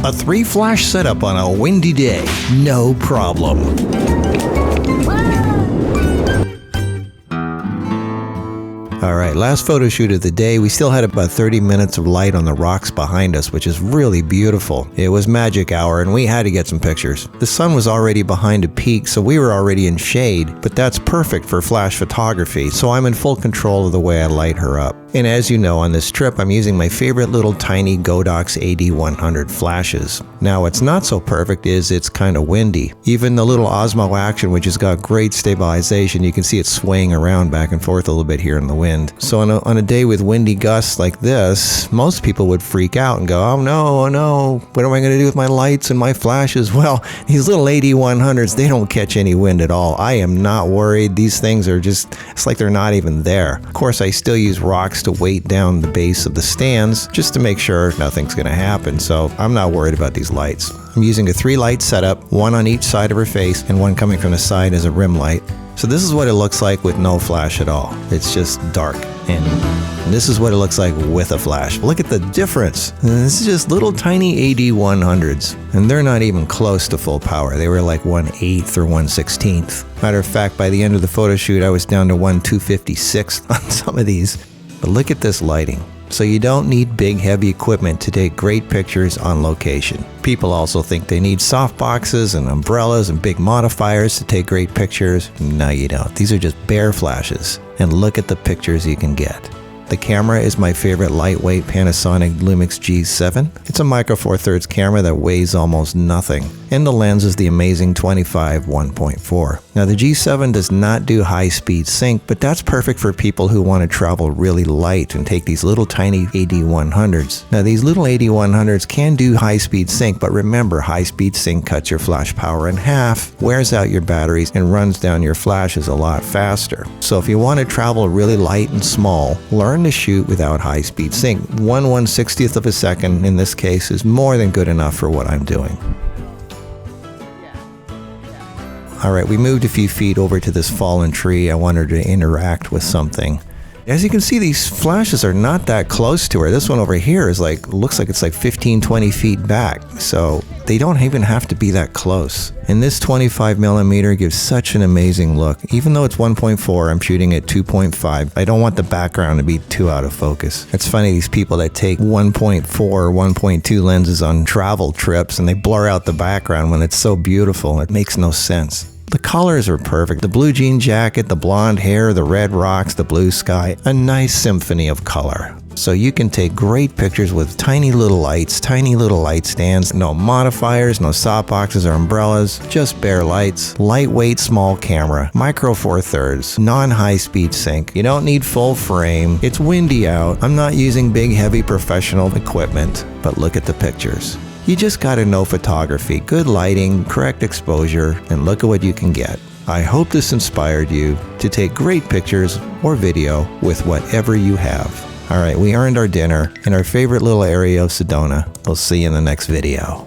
A 3-flash setup on a windy day, no problem. Alright, last photo shoot of the day. We still had about 30 minutes of light on the rocks behind us, which is really beautiful. It was magic hour and we had to get some pictures. The sun was already behind a peak, so we were already in shade, but that's perfect for flash photography, so I'm in full control of the way I light her up. And as you know, on this trip, I'm using my favorite little tiny Godox AD100 flashes. Now, what's not so perfect is it's kind of windy. Even the little Osmo Action, which has got great stabilization, you can see it swaying around back and forth a little bit here in the wind. So on a day with windy gusts like this, most people would freak out and go, oh no, what am I going to do with my lights and my flashes? Well, these little AD100s, they don't catch any wind at all. I am not worried. These things are just, it's like they're not even there. Of course, I still use rocks to weight down the base of the stands just to make sure nothing's going to happen, so I'm not worried about these lights. I'm using a 3-light setup, one on each side of her face and one coming from the side as a rim light. So this is what it looks like with no flash at all. It's just dark. And this is what it looks like with a flash. Look at the difference. This is just little tiny AD100s. And they're not even close to full power. They were like 1/8 or 1/16. Matter of fact, by the end of the photo shoot, I was down to 1/256 on some of these. But look at this lighting. So you don't need big heavy equipment to take great pictures on location. People also think they need softboxes and umbrellas and big modifiers to take great pictures. No, you don't. These are just bare flashes. And look at the pictures you can get. The camera is my favorite lightweight Panasonic Lumix G7. It's a micro four thirds camera that weighs almost nothing. And the lens is the amazing 25 1.4. Now the G7 does not do high-speed sync, but that's perfect for people who want to travel really light and take these little tiny AD100s. Now these little AD100s can do high-speed sync, but remember, high-speed sync cuts your flash power in half, wears out your batteries, and runs down your flashes a lot faster. So if you want to travel really light and small, learn to shoot without high-speed sync. 1/160th of a second in this case is more than good enough for what I'm doing. Alright, we moved a few feet over to this fallen tree. I wanted her to interact with something. As you can see, these flashes are not that close to her. This one over here is like, looks like it's like 15-20 feet back. So they don't even have to be that close. And this 25mm gives such an amazing look. Even though it's 1.4, I'm shooting at 2.5. I don't want the background to be too out of focus. It's funny, these people that take 1.4 or 1.2 lenses on travel trips and they blur out the background when it's so beautiful. It makes no sense. The colors are perfect. The blue jean jacket, the blonde hair, the red rocks, the blue sky. A nice symphony of color. So you can take great pictures with tiny little lights, tiny little light stands, no modifiers, no softboxes or umbrellas, just bare lights, lightweight small camera, micro four thirds, non-high speed sync. You don't need full frame. It's windy out. I'm not using big heavy professional equipment, but look at the pictures. You just gotta know photography, good lighting, correct exposure, and look at what you can get. I hope this inspired you to take great pictures or video with whatever you have. Alright, we earned our dinner in our favorite little area of Sedona. We'll see you in the next video.